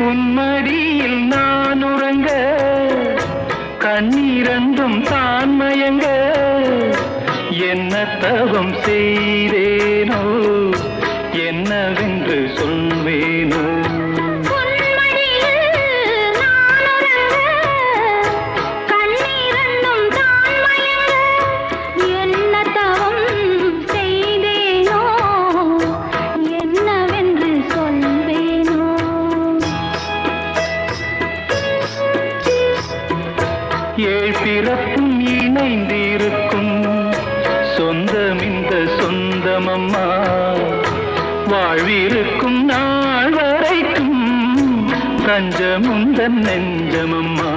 உன்மடியில் நான் உறங்க கண்ணீரண்டும் தான் மயங்க என்ன தவம் செய்தேனோ என்னவென்று சொல்வேனோ ஏழ் பிறப்பும் இணைந்திருக்கும் சொந்தம் இந்த சொந்தமம்மா வாழ்விருக்கும் நாள் வரைக்கும் தஞ்சமுந்தன் நெஞ்சமம்மா